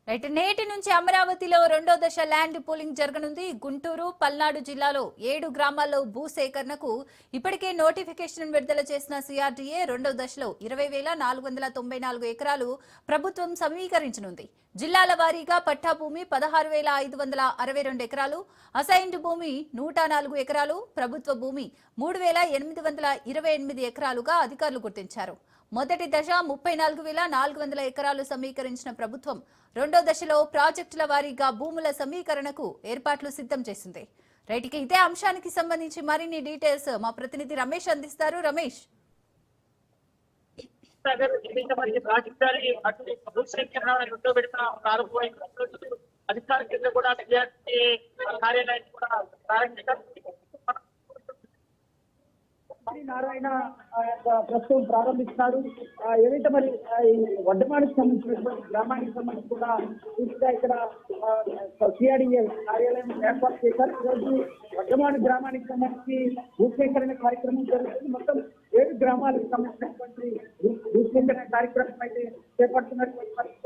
Right నేటి నుంచి అమరావతిలో రెండో దశ ల్యాండ్ పూలింగ్ జరగనుంది. గుంటూరు, పల్నాడు జిల్లాలో 7 గ్రామాల్లో భూసేకరణకు ఇప్పటికే నోటిఫికేషన్ విడుదల చేసిన సిఆర్డీఏ రెండో దశలో 20,494 ఎకరాలు ప్రభుత్వం సమీకరించనుంది. జిల్లాల వారీగా పట్టా భూమి 16,562 ఎకరాలు, అసైన్డ్ భూమి 104 ఎకరాలు, ప్రభుత్వ భూమి 3,828 ఎకరాలుగా అధికారులు గుర్తించారు. మొదటి దశ 34,400 ఎకరాలు సమీకరించిన ప్రభుత్వం రెండో దశలో ప్రాజెక్టుల వారీగా భూముల సమీకరణకు ఏర్పాట్లు సిద్ధం చేసింది. రైట్కి ఇదే అంశానికి సంబంధించి మరిన్ని డీటెయిల్స్ మా ప్రతినిధి రమేష్ అందిస్తారు. రమేష్, అధికారులు కూడా కార్యాలయాన్ని కూడా ప్రారంభించారు. నారాయణ ప్రస్తుతం ప్రారంభిస్తున్నారు. ఏదైతే మరి వడ్డమానికి సంబంధించినటువంటి గ్రామానికి సంబంధించి కూడా పూర్తిగా ఇక్కడ సిఆర్డీఏ కార్యాలయం ఏర్పాటు చేశారు. ఈరోజు వడ్డమాని గ్రామానికి సంబంధించి భూసేకరణ కార్యక్రమం జరుగుతుంది. మొత్తం 7 గ్రామాలకు సంబంధించినటువంటి భూసేకరణ కార్యక్రమం అయితే చేపడుతున్నటువంటి పరిస్థితి.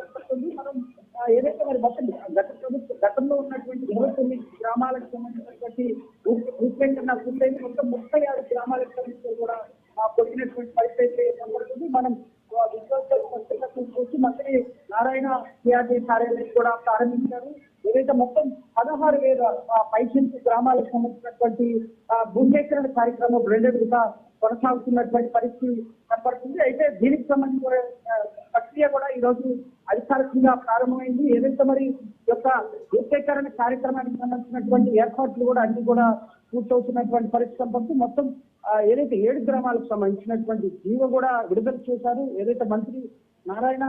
మనం ఏదైతే మరి మొత్తం గతంలో ఉన్నటువంటి 29 గ్రామాలకు సంబంధించినటువంటి భూసేకరణ పూర్తయింది. మొత్తం 36 గ్రామాలకు సంబంధించి కూడా కొట్టినటువంటి పరిస్థితి కనబడుతుంది. మనం చూసి మంత్రి నారాయణ సిఆర్డీ కార్యాలయం కూడా ప్రారంభించారు. ఏదైతే మొత్తం 16,000 పైచిలకు గ్రామాలకు సంబంధించినటువంటి భూసేకరణ కార్యక్రమం 2 విడతలుగా కొనసాగుతున్నటువంటి పరిస్థితి కనపడుతుంది. అయితే దీనికి సంబంధించిన ప్రక్రియ కూడా ఈ రోజు అధికారికంగా ప్రారంభమైంది. ఏదైతే మరి యొక్క భూసేకరణ కార్యక్రమానికి సంబంధించినటువంటి ఏర్పాట్లు కూడా అన్ని కూడా పూర్తవుతున్నటువంటి పరిస్థితి కనపడుతుంది. మొత్తం ఏదైతే 7 గ్రామాలకు సంబంధించినటువంటి జీవో కూడా విడుదల చేశారు. ఏదైతే మంత్రి నారాయణ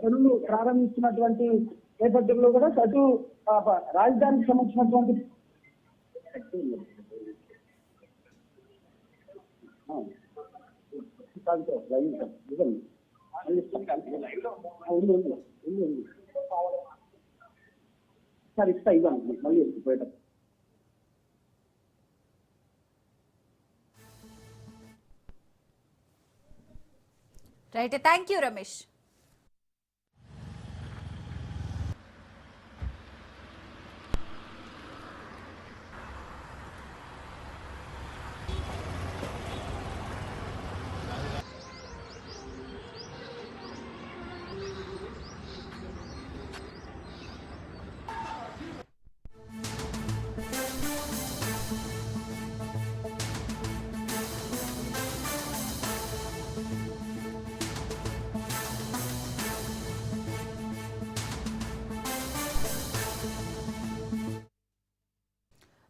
పనులు ప్రారంభిస్తున్నటువంటి నేపథ్యంలో కూడా అటు రాజధానికి సంబంధించినటువంటి సార్ ఇస్తా ఇవ్వండి మళ్ళీ పోయేట. Right, thank you Ramesh.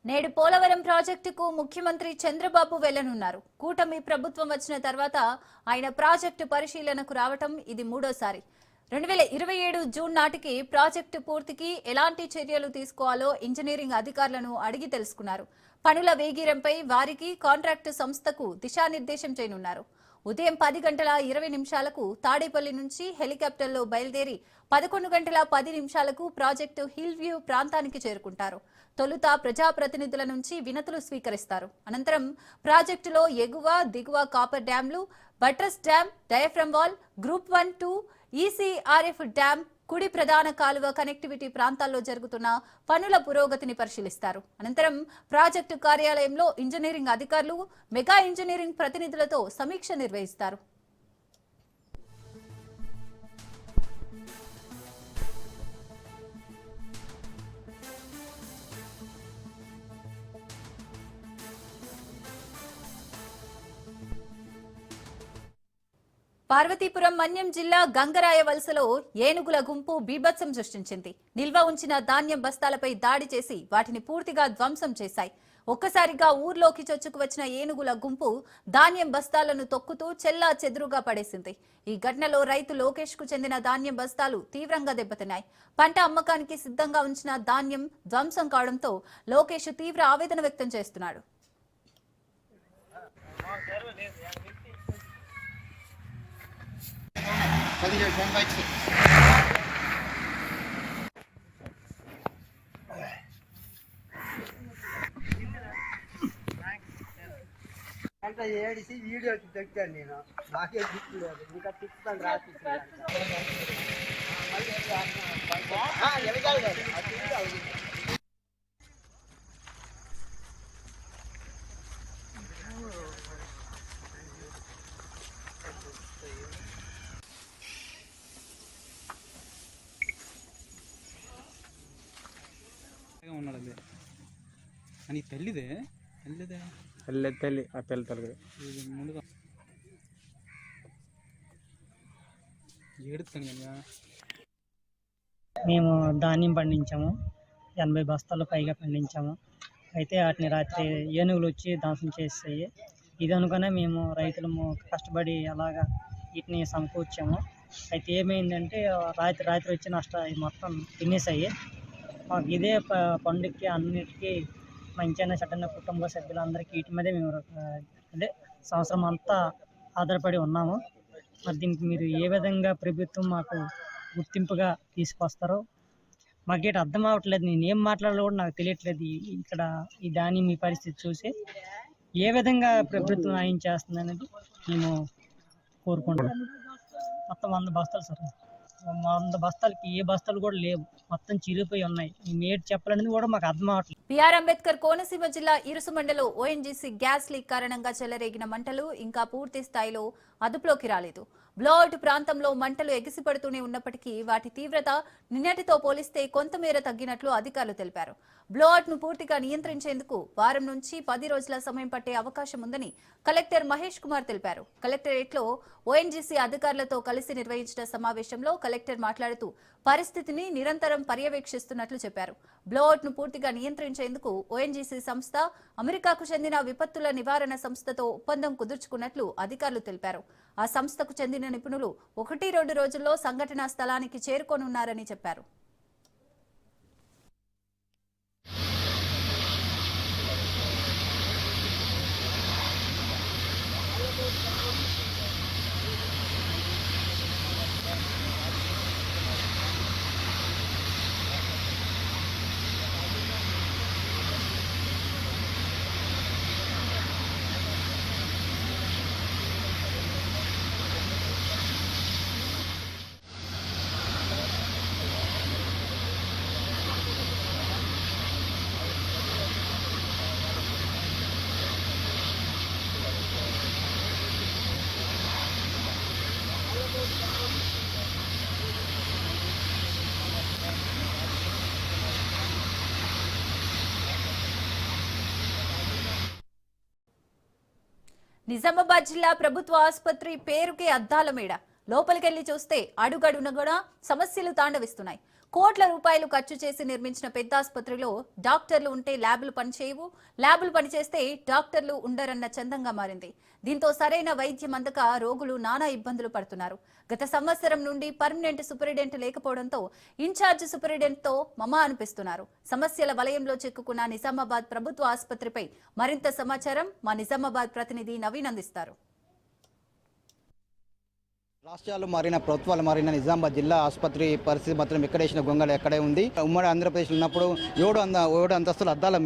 నేడు పోలవరం ప్రాజెక్టుకు ముఖ్యమంత్రి చంద్రబాబు వెళ్లనున్నారు. కూటమి ప్రభుత్వం వచ్చిన తర్వాత ఆయన ప్రాజెక్టు పరిశీలనకు రావటం ఇది మూడోసారి. 2027 జూన్ నాటికి ప్రాజెక్టు పూర్తికి ఎలాంటి చర్యలు తీసుకోవాలో ఇంజనీరింగ్ అధికారులను అడిగి తెలుసుకున్నారు. పనుల వేగిరంపై వారికి కాంట్రాక్టు సంస్థకు దిశానిర్దేశం చేయనున్నారు. ఉదయం 10:20 తాడేపల్లి నుంచి హెలికాప్టర్లో బయలుదేరి 11:10 ప్రాజెక్టు హిల్ వ్యూ ప్రాంతానికి చేరుకుంటారు. తొలుత ప్రజాప్రతినిధుల నుంచి వినతులు స్వీకరిస్తారు. అనంతరం ప్రాజెక్టులో ఎగువ, దిగువ కాపర్ డ్యాంలు, buttress dam, diaphragm wall, group 1, 2, ECRF dam, కుడి ప్రధాన కాలువ కనెక్టివిటీ ప్రాంతాల్లో జరుగుతున్న పనుల పురోగతిని పరిశీలిస్తారు. అనంతరం ప్రాజెక్టు కార్యాలయంలో ఇంజనీరింగ్ అధికారులు, మెగా ఇంజనీరింగ్ ప్రతినిధులతో సమీక్ష నిర్వహిస్తారు. పార్వతీపురం మన్యం జిల్లా గంగరాయ వలసలో ఏనుగుల గుంపు బీభత్సం సృష్టించింది. నిల్వ ఉంచిన ధాన్యం బస్తాలపై దాడి చేసి వాటిని పూర్తిగా ధ్వంసం చేశాయి. ఒక్కసారిగా ఊర్లోకి చొచ్చుకు వచ్చిన ఏనుగుల గుంపు ధాన్యం బస్తాలను తొక్కుతూ చెల్లా చెదురుగా పడేసింది. ఈ ఘటనలో రైతు లోకేష్ కు చెందిన ధాన్యం బస్తాలు తీవ్రంగా దెబ్బతిన్నాయి. పంట అమ్మకానికి సిద్ధంగా ఉంచిన ధాన్యం ధ్వంసం కావడంతో లోకేష్ తీవ్ర ఆవేదన వ్యక్తం చేస్తున్నాడు. అంటే ఏడిసి వీడియోకి తెచ్చాను నేను, నాకే దిక్కు లేదు, ఇంకా తిప్పుతాను రాసి అదే అని తెల్లిదే తెల్లి ఆ తెల్లి తొలగదు ఇది ముందుగా ఏడుతాను కదా. మేము ధాన్యం పండించాము, 80 బస్తాలు పైగా పండించాము. అయితే వాటిని రాత్రి ఏనుగులు వచ్చి ధ్వంసం చేస్తాయి. ఇది అనుకునే మేము రైతులము కష్టపడి అలాగా వీటిని సమకూర్చాము. అయితే ఏమైందంటే రాత్రి వచ్చి నష్టాలు మొత్తం తినేసాయి. మాకు ఇదే పండుగకి అన్నిటికీ మంచిగా చెడ్డ కుటుంబ సభ్యులందరికీ వీటి మీదే మేము అదే సంవత్సరం అంతా ఆధారపడి ఉన్నాము. మరి దీనికి మీరు ఏ విధంగా ప్రభుత్వం మాకు గుర్తింపుగా తీసుకొస్తారో మాకేట అర్థం అవ్వట్లేదు. నేను ఏం మాట్లాడాలో కూడా నాకు తెలియట్లేదు. ఇక్కడ ఈ దాని మీ పరిస్థితి చూసి ఏ విధంగా ప్రభుత్వం న్యాయం చేస్తుంది అనేది మేము కోరుకుంటున్నాం. మొత్తం 100 బస్తాలు సార్. 100 బస్తాలకి ఏ బస్తాలు కూడా లేవు, మొత్తం చిరిగిపోయి ఉన్నాయి. మేము ఏడు చెప్పాలనేది కూడా మాకు అర్థం అవ్వట్లేదు. బిఆర్ అంబేద్కర్ కోనసీమ జిల్లా ఇరుసుమండలో ఓఎన్జీసీ గ్యాస్ లీక్ కారణంగా చెలరేగిన మంటలు ఇంకా పూర్తి స్థాయిలో అదుపులోకి రాలేదు. బ్లోఅవుట్ ప్రాంతంలో మంటలు ఎగిసిపడుతూనే ఉన్నప్పటికీ వాటి తీవ్రత నిన్నటితో పోలిస్తే కొంతమేర తగ్గినట్లు అధికారులు తెలిపారు. బ్లోఅవుట్ ను పూర్తిగా నియంత్రించేందుకు వారం నుంచి 10 రోజుల సమయం పట్టే అవకాశం ఉందని కలెక్టర్ మహేష్ కుమార్ తెలిపారు. కలెక్టరేట్ లో ఓఎన్జీసీ అధికారులతో కలిసి నిర్వహించిన సమావేశంలో కలెక్టర్ మాట్లాడుతూ పరిస్థితిని నిరంతరం పర్యవేక్షిస్తున్నట్లు చెప్పారు. బ్లోఅవుట్ ను పూర్తిగా నియంత్రించేందుకు ఓఎన్జీసీ సంస్థ అమెరికాకు చెందిన విపత్తుల నివారణ సంస్థతో ఒప్పందం కుదుర్చుకున్నట్లు అధికారులు తెలిపారు. ఆ సంస్థకు చెందిన నిపుణులు 1-2 రోజుల్లో సంఘటనా స్థలానికి చేరుకోనున్నారని చెప్పారు. నిజామాబాద్ జిల్లా ప్రభుత్వ ఆసుపత్రి పేరుకే అద్దాల మేడ. లోపలికెళ్లి చూస్తే అడుగడున కూడా సమస్యలు తాండవిస్తున్నాయి. కోట్ల రూపాయలు ఖర్చు చేసి నిర్మించిన పెద్ద ఆసుపత్రిలో డాక్టర్లు ఉంటే ల్యాబులు పనిచేయవు, ల్యాబులు పనిచేస్తే డాక్టర్లు ఉండరన్న చందంగా మారింది. దీంతో సరైన వైద్యం అందక రోగులు నానా ఇబ్బందులు పడుతున్నారు. గత సంవత్సరం నుండి పర్మనెంట్ సూపరింటెండెంట్ లేకపోవడంతో ఇన్ఛార్జ్ సూపరింటెండెంట్ తో మమా అనిపిస్తున్నారు. సమస్యల వలయంలో చిక్కుకున్న నిజామాబాద్ ప్రభుత్వ ఆసుపత్రిపై మరింత సమాచారం మా నిజామాబాద్ ప్రతినిధి నవీన్ అందిస్తారు. రాష్ట్రాలు మారిన ప్రభుత్వాలు మారిన నిజామాబాద్ జిల్లా ఆసుపత్రి పరిస్థితి మాత్రం ఎక్కడేసిన గొంగళ ఎక్కడే ఉంది. ఉమ్మడి ఆంధ్రప్రదేశ్ ఉన్నప్పుడు 7 అంతస్తుల అద్దాల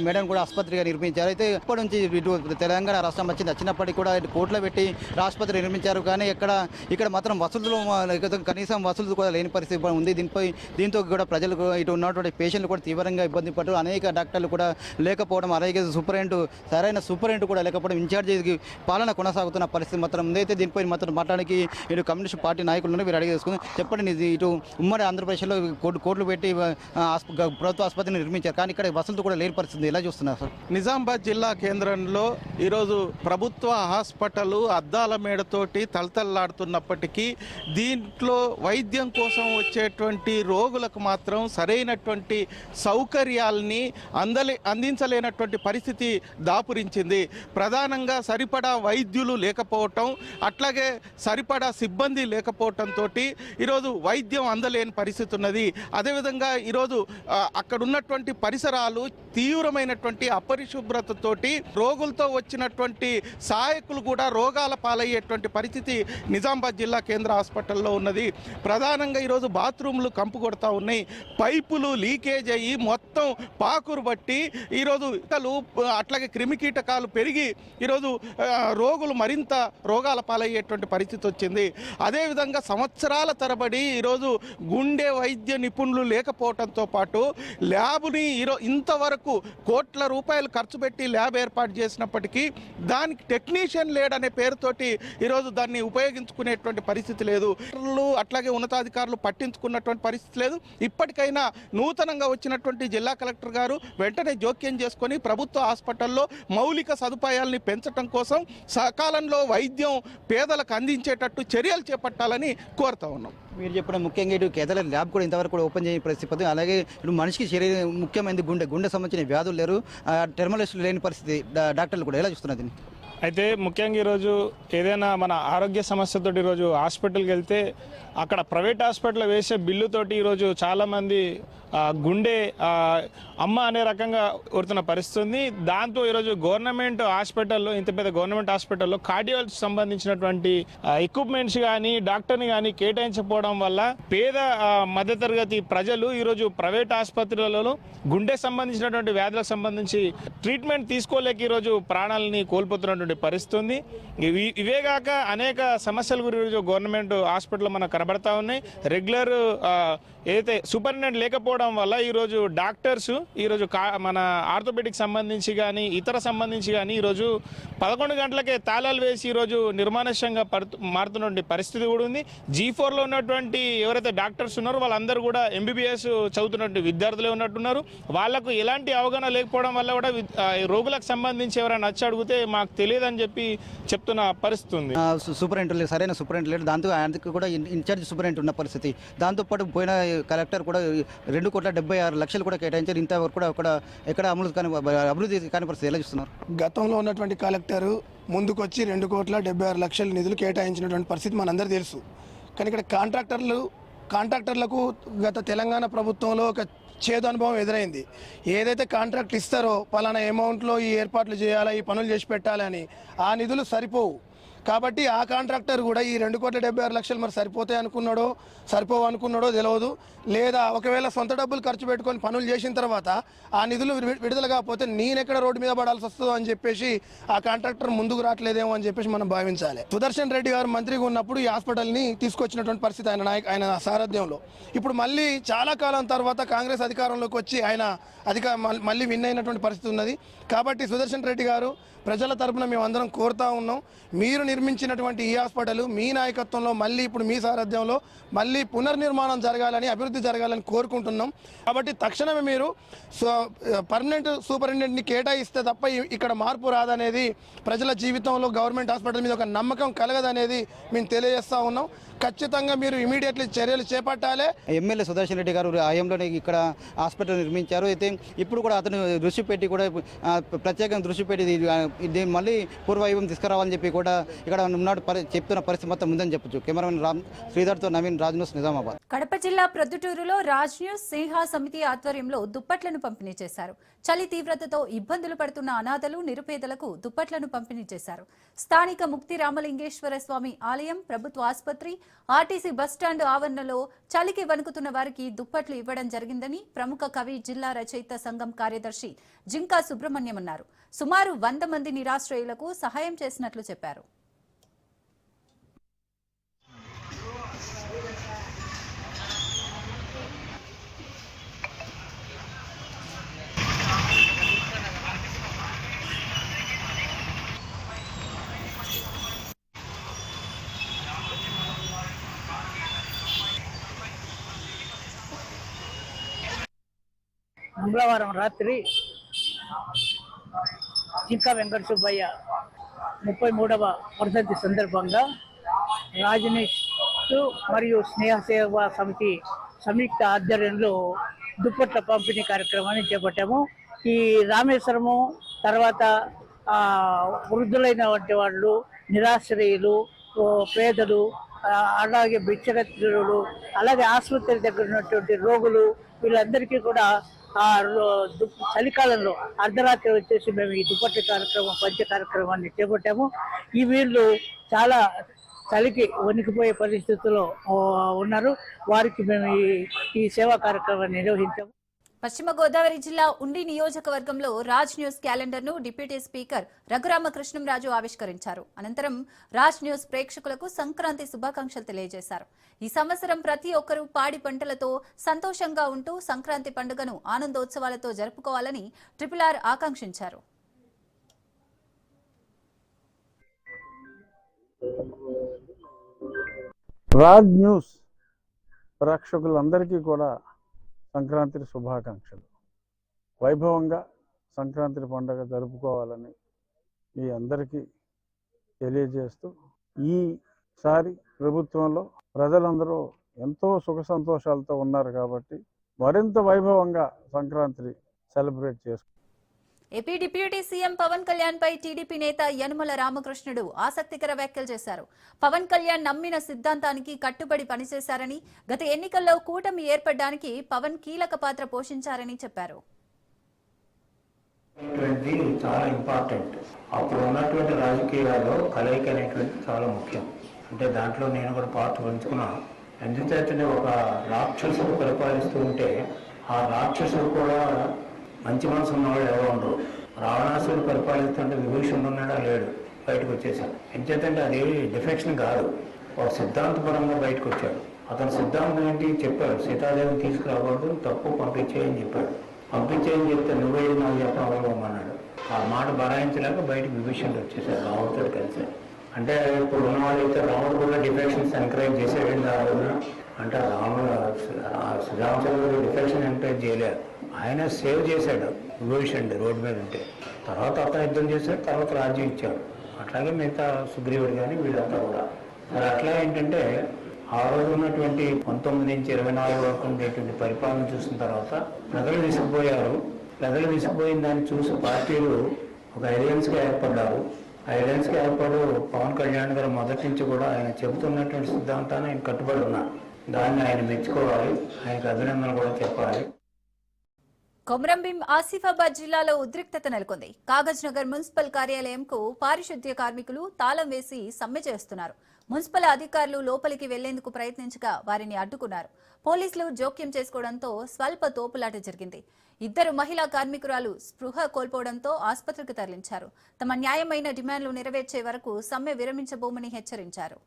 మేడను కూడా ఆసుపత్రిగా నిర్మించారు. అయితే ఇప్పటి నుంచి ఇటు తెలంగాణ రాష్ట్రం వచ్చినప్పటికీ కూడా కోట్లు పెట్టి ఆసుపత్రి నిర్మించారు. కానీ ఇక్కడ మాత్రం వసతులు కనీసం వసతులు కూడా లేని పరిస్థితి ఉంది. దీంతో కూడా ప్రజలకు ఇటు ఉన్నటువంటి పేషెంట్లు కూడా తీవ్రంగా ఇబ్బంది పడుతూ అనేక డాక్టర్లు కూడా లేకపోవడం, అలాగే సరైన సూపరింటెండెంట్ కూడా లేకపోవడం, ఇన్ఛార్జి పాలన కొనసాగుతున్న పరిస్థితి మాత్రం ఉంది. అయితే దీనిపై మాత్రం మాట్లాడడానికి ఇటు కమ్యూనిస్ట్ పార్టీ నాయకులను మీరు అడిగి తెలుసుకుంది. చెప్పండి, ఇటు ఉమ్మడి ఆంధ్రప్రదేశ్లో కోట్లు పెట్టి ప్రభుత్వ ఆసుపత్రిని నిర్మించారు, కానీ ఇక్కడ వసతులు కూడా లేని పరిస్థితి ఎలా చూస్తున్నారు సార్? నిజామాబాద్ జిల్లా కేంద్రంలో ఈరోజు ప్రభుత్వ హాస్పిటల్ అద్దాల మేడతోటి తలతల్లాడుతున్నప్పటికీ దీంట్లో వైద్యం కోసం వచ్చేటువంటి రోగులకు మాత్రం సరైనటువంటి సౌకర్యాలని అందించలేనటువంటి పరిస్థితి దాపురించింది. ప్రధానంగా సరిపడా వైద్యులు లేకపోవటం, అట్లాగే సరిపడా సిబ్బంది లేకపోవటంతో ఈరోజు వైద్యం అందలేని పరిస్థితి ఉన్నది. అదేవిధంగా ఈరోజు అక్కడ ఉన్నటువంటి పరిసరాలు తీవ్రమైనటువంటి అపరిశుభ్రతతోటి రోగులతో వచ్చినటువంటి సహాయకులు కూడా రోగాల పాలయ్యేటువంటి పరిస్థితి నిజామాబాద్ జిల్లా కేంద్ర హాస్పిటల్లో ఉన్నది. ప్రధానంగా ఈరోజు బాత్రూమ్లు కంపు కొడతా ఉన్నాయి, పైపులు లీకేజ్ అయ్యి మొత్తం పాకురు బట్టి ఈరోజు అట్లాగే క్రిమికీటకాలు పెరిగి ఈరోజు రోగులు మరింత రోగాల పాలయ్యేటువంటి పరిస్థితి పరిస్థితి వచ్చింది. అదేవిధంగా సంవత్సరాల తరబడి ఈరోజు గుండె వైద్య నిపుణులు లేకపోవడంతో పాటు ల్యాబ్ని ఇంతవరకు కోట్ల రూపాయలు ఖర్చు పెట్టి ల్యాబ్ ఏర్పాటు చేసినప్పటికీ దానికి టెక్నీషియన్ లేడనే పేరుతోటి ఈరోజు దాన్ని ఉపయోగించుకునేటువంటి పరిస్థితి లేదు. అట్లాగే ఉన్నతాధికారులు పట్టించుకున్నటువంటి పరిస్థితి లేదు. ఇప్పటికైనా నూతనంగా వచ్చినటువంటి జిల్లా కలెక్టర్ గారు వెంటనే జోక్యం చేసుకొని ప్రభుత్వ హాస్పిటల్లో మౌలిక సదుపాయాలని పెంచడం కోసం సకాలంలో వైద్యం పేదలకు అందించేటట్టు చర్యలు చేపట్టాలని కోరుతా ఉన్నాం. మీరు చెప్పిన ముఖ్యంగా ఇటు కేదల ల్యాబ్ కూడా ఇంతవరకు కూడా ఓపెన్ చేయని పరిస్థితి. అలాగే ఇటు మనిషికి శరీరం ముఖ్యమైనది గుండె సంబంధించిన వ్యాధులు లేరు, టెర్మలిస్టులు లేని పరిస్థితి. డాక్టర్లు కూడా ఎలా చూస్తున్నారు దీన్ని? అయితే ముఖ్యంగా ఈరోజు ఏదైనా మన ఆరోగ్య సమస్యతో ఈరోజు హాస్పిటల్కి వెళ్తే అక్కడ ప్రైవేట్ హాస్పిటల్ వేసే బిల్లుతోటి ఈరోజు చాలామంది గుండె అమ్మ అనే రకంగా కోరుతున్న పరిస్థితి ఉంది. దాంతో ఈరోజు గవర్నమెంట్ హాస్పిటల్లో, ఇంత పెద్ద గవర్నమెంట్ హాస్పిటల్లో కార్డియాలజీ సంబంధించినటువంటి ఎక్విప్మెంట్స్ కానీ డాక్టర్ని కానీ కేటాయించకపోవడం వల్ల పేద మధ్యతరగతి ప్రజలు ఈరోజు ప్రైవేట్ ఆసుపత్రులలో గుండె సంబంధించినటువంటి వ్యాధులకు సంబంధించి ట్రీట్మెంట్ తీసుకోలేక ఈరోజు ప్రాణాలని కోల్పోతున్నటువంటి పరిస్థితి ఉంది. ఇవే కాక అనేక సమస్యల గురించి గవర్నమెంట్ హాస్పిటల్లో మనకు కనబడతా ఉన్నాయి. రెగ్యులర్ ఏదైతే సూపరింటెండెంట్ లేకపోవడం వల్ల ఈరోజు డాక్టర్స్ ఈరోజు మన ఆర్థోపెడిక్ సంబంధించి కానీ ఇతర సంబంధించి కానీ ఈరోజు 11 గంటలకే తాళాలు వేసి ఈరోజు నిర్మానుష్యంగా మారుతున్నటువంటి పరిస్థితి కూడా ఉంది. G4లో ఉన్నటువంటి ఎవరైతే డాక్టర్స్ ఉన్నారో వాళ్ళందరూ కూడా MBBS చదువుతున్నటువంటి విద్యార్థులే ఉన్నట్టున్నారు. వాళ్లకు ఎలాంటి అవగాహన లేకపోవడం వల్ల కూడా రోగులకు సంబంధించి ఎవరైనా నచ్చి అడిగితే మాకు తెలియదని చెప్పి చెప్తున్న పరిస్థితి ఉంది. సూపరింటెండెంట్ సరైన సూపరింటెండెంట్, దాంతో ఆయనకు కూడా ఇన్ఛార్జ్ సూపరింటెండెంట్ ఉన్న పరిస్థితి. దాంతోపాటు పోయిన కలెక్టర్ కూడా 2,76,00,000 కూడా కేటాయించారు. ఇంతవరకు కూడా ఎక్కడ అభివృద్ధి కాని పరిస్థితి. ఎలా చూస్తున్నారు? గతంలో ఉన్నటువంటి కలెక్టర్ ముందుకొచ్చి 2,76,00,000 నిధులు కేటాయించినటువంటి పరిస్థితి మనందరూ తెలుసు. కానీ ఇక్కడ కాంట్రాక్టర్లకు గత తెలంగాణ ప్రభుత్వంలో ఒక చేదు అనుభవం ఎదురైంది. ఏదైతే కాంట్రాక్ట్ ఇస్తారో పలానా అమౌంట్లో ఈ ఏర్పాట్లు చేయాలా, ఈ పనులు చేసి పెట్టాలని, ఆ నిధులు సరిపోవు. కాబట్టి ఆ కాంట్రాక్టర్ కూడా ఈ 2,76,00,000 మరి సరిపోవు అనుకున్నాడో తెలియదు. లేదా ఒకవేళ సొంత డబ్బులు ఖర్చు పెట్టుకొని పనులు చేసిన తర్వాత ఆ నిధులు విడుదల కాకపోతే నేనెక్కడ రోడ్డు మీద పడాల్సి వస్తుందో అని చెప్పేసి ఆ కాంట్రాక్టర్ ముందుకు రావట్లేదేమో అని చెప్పేసి మనం భావించాలి. సుదర్శన్ రెడ్డి గారు మంత్రిగా ఉన్నప్పుడు ఈ హాస్పిటల్ని తీసుకొచ్చినటువంటి పరిస్థితి ఆయన సారథ్యంలో. ఇప్పుడు మళ్ళీ చాలా కాలం తర్వాత కాంగ్రెస్ అధికారంలోకి వచ్చి ఆయన మళ్ళీ విన్ అయినటువంటి పరిస్థితి ఉన్నది. కాబట్టి సుదర్శన్ రెడ్డి గారు ప్రజల తరపున మేము అందరం కోరుతా ఉన్నాం, మీరు నిర్మించినటువంటి ఈ హాస్పిటల్ మీ నాయకత్వంలో మళ్ళీ ఇప్పుడు మీ సారథ్యంలో మళ్ళీ పునర్నిర్మాణం జరగాలని, అభివృద్ధి జరగాలని కోరుకుంటున్నాం. కాబట్టి తక్షణమే మీరు పర్మనెంట్ సూపరింటెండెంట్ని కేటాయిస్తే తప్ప ఇక్కడ మార్పు రాదనేది, ప్రజల జీవితంలో గవర్నమెంట్ హాస్పిటల్ మీద ఒక నమ్మకం కలగదనేది మేము తెలియజేస్తూ ఉన్నాం. ఖచ్చితంగా మీరు ఇమీడియట్లీ చర్యలు చేపట్టాలి. ఎమ్మెల్యే సుదర్శన్ రెడ్డి గారు ఆయంలోనే ఇక్కడ హాస్పిటల్ నిర్మించారు. అయితే ఇప్పుడు కూడా అతను దృష్టి పెట్టి కూడా ప్రత్యేకంగా దృష్టి పెట్టి దీన్ని మళ్ళీ పూర్వవైభవం తీసుకురావాలని చెప్పి కూడా ఇక్కడ ఉన్నాడు చెప్తున్న పరిస్థితి మొత్తం ఉందని చెప్పొచ్చు. కెమెరామెన్ శ్రీధర్తో నవీన్, రాజ్ న్యూస్, నిజామాబాద్. కడప జిల్లా ప్రొద్దుటూరులో రాజ్ న్యూస్ స్నేహ సమితి ఆధ్వర్యంలో దుప్పట్లను పంపిణీ చేశారు. చలి తీవ్రతతో ఇబ్బందులు పడుతున్న అనాథలు, నిరుపేదలకు దుప్పట్లను పంపిణీ చేశారు. స్థానిక ముక్తి రామలింగేశ్వర స్వామి ఆలయం, ప్రభుత్వ ఆసుపత్రి, ఆర్టీసీ బస్టాండ్ ఆవరణలో చలికి వణుకుతున్న వారికి దుప్పట్లు ఇవ్వడం జరిగిందని ప్రముఖ కవి, జిల్లా రచయిత సంఘం కార్యదర్శి జింకా సుబ్రహ్మణ్యం అన్నారు. సుమారు 100 మంది నిరాశ్రయులకు సహాయం చేసినట్లు చెప్పారు. మంగళవారం రాత్రి జింకా వెంకట సుబ్బయ్య 33వ వర్ధంతి సందర్భంగా రాజనీష్ మరియు స్నేహ సేవా సమితి సంయుక్త ఆధ్వర్యంలో దుప్పట్ల పంపిణీ కార్యక్రమాన్ని చేపట్టాము. ఈ రామేశ్వరము తర్వాత వృద్ధులైన వంటి వాళ్ళు, నిరాశ్రయులు, పేదలు, అలాగే బిచ్చగత్రులు, అలాగే ఆసుపత్రి దగ్గర ఉన్నటువంటి రోగులు, వీళ్ళందరికీ కూడా చలికాలంలో అర్ధరాత్రి వచ్చేసి మేము ఈ దుప్పటి కార్యక్రమం, పంచ కార్యక్రమాన్ని చేపట్టాము. ఈ వీళ్ళు చాలా చలికి వణికిపోయే పరిస్థితుల్లో ఉన్నారు. వారికి మేము ఈ సేవా కార్యక్రమాన్ని నిర్వహించాము. పశ్చిమ గోదావరి జిల్లా ఉండి నియోజకవర్గంలో రాజ్ న్యూస్ క్యాలెండర్ను డిప్యూటీ స్పీకర్ రఘురామకృష్ణంరాజు ఆవిష్కరించారు. అనంతరం రాజ్ న్యూస్ ప్రేక్షకులకు సంక్రాంతి శుభాకాంక్షలు తెలియజేశారు. ఈ సంవత్సరం ప్రతి ఒక్కరూ పాడి పంటలతో సంతోషంగా ఉంటూ సంక్రాంతి పండుగను ఆనందోత్సవాలతో జరుపుకోవాలని RRR ఆకాంక్షించారు. రాజ్ న్యూస్ ప్రేక్షకులందరికీ కూడా సంక్రాంతి శుభాకాంక్షలు. వైభవంగా సంక్రాంతి పండుగ జరుపుకోవాలని మీ అందరికీ తెలియజేస్తూ, ఈసారి ప్రభుత్వంలో ప్రజలందరూ ఎంతో సుఖ సంతోషాలతో ఉన్నారు కాబట్టి మరింత వైభవంగా సంక్రాంతి సెలబ్రేట్ చేసుకుంటారు. AP deputy CM Pawan Kalyan పై టీడీపీ నేత యనమల రామకృష్ణుడు ఆసక్తికర వ్యాఖ్యలు చేశారు. పవన్ కళ్యాణ్ నమ్మిన సిద్ధాంతానికి కట్టుబడి పనిచేశారని, గత ఎన్నికల్లో కూటమి ఏర్పడడానికి పవన్ కీలక పాత్ర పోషించారని చెప్పారు. చాలా ఇంపార్టెంట్. అప్పుడు ఉన్నటువంటి రాజకీయాల్లో కలయిక అనేటువంటి చాలా ముఖ్యం. అంటే దాంట్లో నేను కూడా పాత్ర పంచుకున్నాను. ఎందుకంటే ఒక రాక్షసుడు పరిపాలిస్తూ ఉంటే ఆ రాక్షసుడు కూడా మంచి మనసు ఉన్నవాళ్ళు ఎవరు ఉండరు. రావణాసుడు పరిపాలిస్తుంటే విభీషణుడు ఉన్నాడా లేడు, బయటకు వచ్చేసాడు. ఎందుకంటే అది డిఫెక్షన్ కాదు, ఒక సిద్ధాంతపరంగా బయటకు వచ్చాడు. అతని సిద్ధాంతం ఏంటి చెప్పాడు, సీతాదేవిని తీసుకురాకూడదు, తప్పు పంపించేయని చెప్పాడు. పంపించేయని చెప్తే నువ్వేది నాకు చెప్పమన్నాడు. ఆ మాట బరాయించలేక బయటకు విభీషణుడు వచ్చేసాడు, రాముడితో కలిసి. అంటే ఇప్పుడు ఉన్న వాళ్ళు అయితే రాముడు కూడా డిఫెక్షన్స్ ఎంకరేజ్ చేసేయండి ఆ రోజున. అంటే రాముడు శ్రీరామచంద్రుడు డిఫెక్షన్ ఎంకరేజ్ చేయలేదు, ఆయన సేవ్ చేశాడు విభీషణుడు రోడ్డు మీద ఉంటే. తర్వాత అతను యుద్ధం చేశాడు, తర్వాత రాజ్యం ఇచ్చాడు. అట్లాగే మిగతా సుగ్రీవుడు కానీ వీళ్ళంతా కూడా. మరి అట్లా ఏంటంటే ఆ రోజు ఉన్నటువంటి 19 నుంచి 24 వరకు ఉండేటువంటి పరిపాలన చూసిన తర్వాత ప్రజలు విసిగిపోయారు. ప్రజలు విసిగిపోయిన దాన్ని చూసి పార్టీలు ఒక అలయన్స్గా ఏర్పడ్డారు. ఆ అలయన్స్గా ఏర్పడు పవన్ కళ్యాణ్ గారు మొదటి నుంచి కూడా ఆయన చెబుతున్నటువంటి సిద్ధాంతాన్ని ఆయన కట్టుబడి ఉన్నారు. దాన్ని ఆయన మెచ్చుకోవాలి, ఆయనకు అభినందనలు కూడా చెప్పాలి. కొమరంభీం ఆసిఫాబాద్ జిల్లాలో ఉద్రిక్తత నెలకొంది. కాగజ్ నగర్ మున్సిపల్ కార్యాలయంకు పారిశుద్ధ్య కార్మికులు తాళం వేసి సమ్మె చేస్తున్నారు. మున్సిపల్ అధికారులు లోపలికి వెళ్లేందుకు ప్రయత్నించగా వారిని అడ్డుకున్నారు. పోలీసులు జోక్యం చేసుకోవడంతో స్వల్ప తోపులాట జరిగింది. 2 మహిళా కార్మికురాలు స్పృహ కోల్పోవడంతో ఆసుపత్రికి తరలించారు. తమ న్యాయమైన డిమాండ్లు నెరవేర్చే వరకు సమ్మె విరమించబోమని హెచ్చరించారు.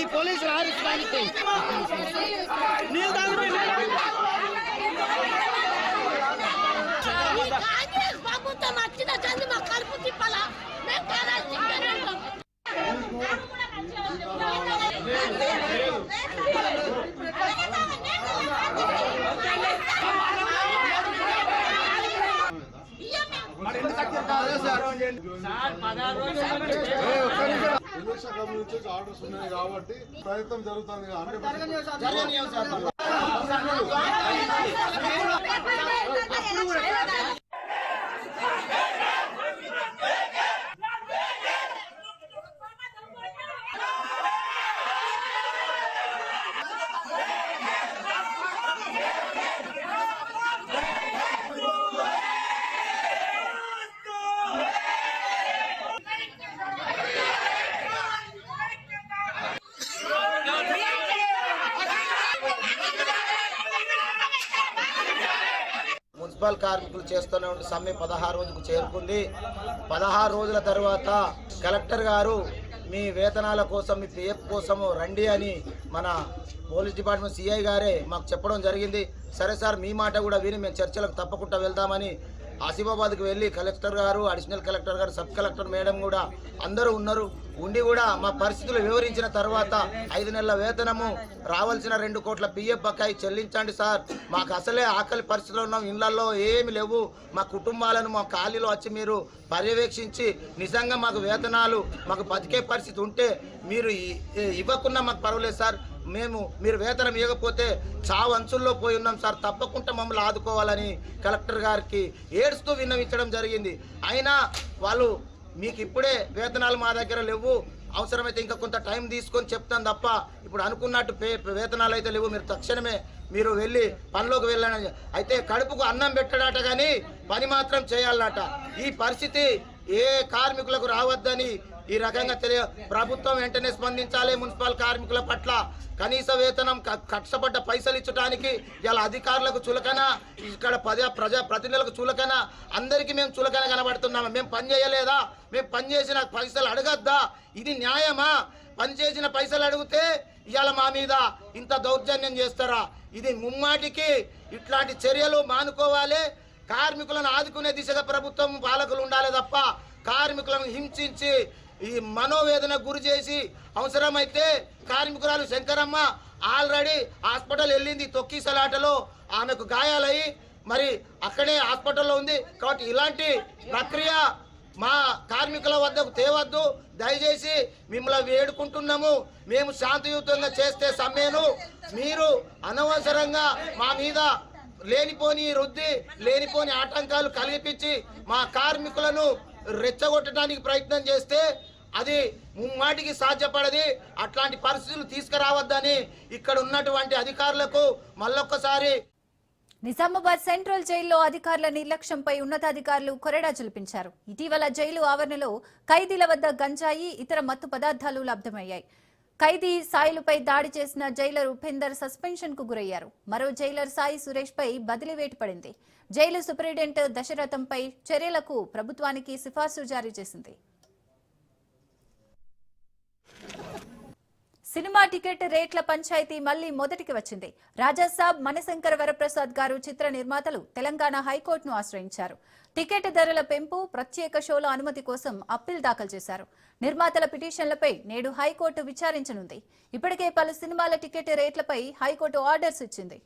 ఈ పోలీసులు ఆరించడానికి ప్రభుత్వం వచ్చిన చంది మా కలుపు తిప్పాలా. ఆర్డర్స్ ఉన్నాయి కాబట్టి ప్రయత్నం జరుగుతుంది. మున్సిపల్ కార్మికులు చేస్తున్న సమ్మె 16 రోజుకు చేరుకుంది. 16 రోజుల తర్వాత కలెక్టర్ గారు మీ వేతనాల కోసం, మీ పిఎఫ్ కోసము రండి అని మన పోలీస్ డిపార్ట్మెంట్ సిఐ గారే మాకు చెప్పడం జరిగింది. సరే సార్, మీ మాట కూడా విని మేము చర్చలకు తప్పకుండా వెళ్దామని ఆసిఫాబాద్కి వెళ్ళి కలెక్టర్ గారు, అడిషనల్ కలెక్టర్ గారు, సబ్ కలెక్టర్ మేడం కూడా అందరూ ఉన్నారు. ఉండి కూడా మా పరిస్థితులు వివరించిన తర్వాత 5 నెలల వేతనము, రావాల్సిన 2 కోట్ల పిఎఫ్ బకాయి చెల్లించండి సార్, మాకు అసలే ఆకలి పరిస్థితుల్లో ఉన్నాం, ఇళ్లలో ఏమి లేవు, మా కుటుంబాలను మా ఖాళీలో వచ్చి మీరు పర్యవేక్షించి నిజంగా మాకు వేతనాలు మాకు బతికే పరిస్థితి ఉంటే మీరు ఇవ్వకున్నా మాకు పర్వాలేదు సార్, మీరు వేతనం ఇవ్వకపోతే చావు అంచుల్లో పోయి ఉన్నాం సార్, తప్పకుండా మమ్మల్ని ఆదుకోవాలని కలెక్టర్ గారికి ఏడుస్తూ విన్నవించడం జరిగింది. అయినా వాళ్ళు మీకు ఇప్పుడే వేతనాలు మా దగ్గర లేవు, అవసరమైతే ఇంకా కొంత టైం తీసుకొని చెప్తాను తప్ప ఇప్పుడు అనుకున్నట్టు వేతనాలు అయితే లేవు, మీరు తక్షణమే మీరు వెళ్ళి పనిలోకి వెళ్ళండి. అయితే కడుపుకు అన్నం పెట్టడాట కానీ పని మాత్రం చేయాలన్నట. ఈ పరిస్థితి ఏ కార్మికులకు రావద్దని ఈ రకంగా ప్రభుత్వం వెంటనే స్పందించాలి. మున్సిపల్ కార్మికుల పట్ల కనీస వేతనం, కష్టపడ్డ పైసలు ఇచ్చడానికి ఇలా అధికారులకు చులకన, ఇక్కడ ప్రజాప్రతినిధులకు చులకన, అందరికీ మేము చులకన కనబడుతున్నాము. మేము పని చేయలేదా, మేము పని చేసిన పైసలు అడగద్దా, ఇది న్యాయమా? పని చేసిన పైసలు అడిగితే ఇవాళ మా మీద ఇంత దౌర్జన్యం చేస్తారా? ఇది ముమ్మాటికి ఇట్లాంటి చర్యలు మానుకోవాలి. కార్మికులను ఆదుకునే దిశగా ప్రభుత్వం పాలకులు ఉండాలి తప్ప కార్మికులను హింసించి ఈ మనోవేదన గురి చేసి, అవసరమైతే కార్మికురాలు శంకరమ్మ ఆల్రెడీ హాస్పిటల్ వెళ్ళింది తొక్కిసలాటలో, ఆమెకు గాయాలయ్యి మరి అక్కడే హాస్పిటల్లో ఉంది. కాబట్టి ఇలాంటి ప్రక్రియ మా కార్మికుల వద్దకు తేవద్దు, దయచేసి మిమ్మల్ని వేడుకుంటున్నాము. మేము శాంతియుతంగా చేస్తే సమ్మెను మీరు అనవసరంగా మా మీద లేనిపోని రుద్ది, లేనిపోని ఆటంకాలు కలిగించి మా కార్మికులను రెచ్చగొట్టడానికి ప్రయత్నం చేస్తే అది ముమ్మాటికి సాధ్యపడది. అట్లాంటి పరిస్థితులు తీసుకురావద్దని ఇక్కడ ఉన్నటువంటి అధికారులకు మళ్ళొక్కసారి. నిజామాబాద్ సెంట్రల్ జైల్లో అధికారుల నిర్లక్ష్యంపై ఉన్నతాధికారులు కొరడా జల్పించారు. ఇటీవల జైలు ఆవరణలో ఖైదీల వద్ద గంజాయి, ఇతర మత్తు పదార్థాలు లభ్యమయ్యాయి. ఖైదీ సాయిలపై దాడి చేసిన జైలర్ ఉపేందర్ సస్పెన్షన్ కు గురయ్యారు. మరో జైలర్ సాయి సురేష్ పై బదిలీ వేటు పడింది. జైలు సూపరింటెండెంట్ దశరథంపై చర్యలకు ప్రభుత్వానికి సిఫార్సు జారీ చేసింది. సినిమా టికెట్ రేట్ల పంచాయతీ మళ్లీ మొదటికి వచ్చింది. రాజాసాబ్, మణిశంకర్ వరప్రసాద్ గారు చిత్ర నిర్మాతలు తెలంగాణ హైకోర్టును ఆశ్రయించారు. టికెట్ ధరల పెంపు, ప్రత్యేక షోల అనుమతి కోసం అప్పీల్ దాఖలు చేశారు. నిర్మాతల పిటిషన్లపై నేడు హైకోర్టు విచారించనుంది. ఇప్పటికే పలు సినిమాల టికెట్ రేట్లపై హైకోర్టు ఆర్డర్స్ ఇచ్చింది.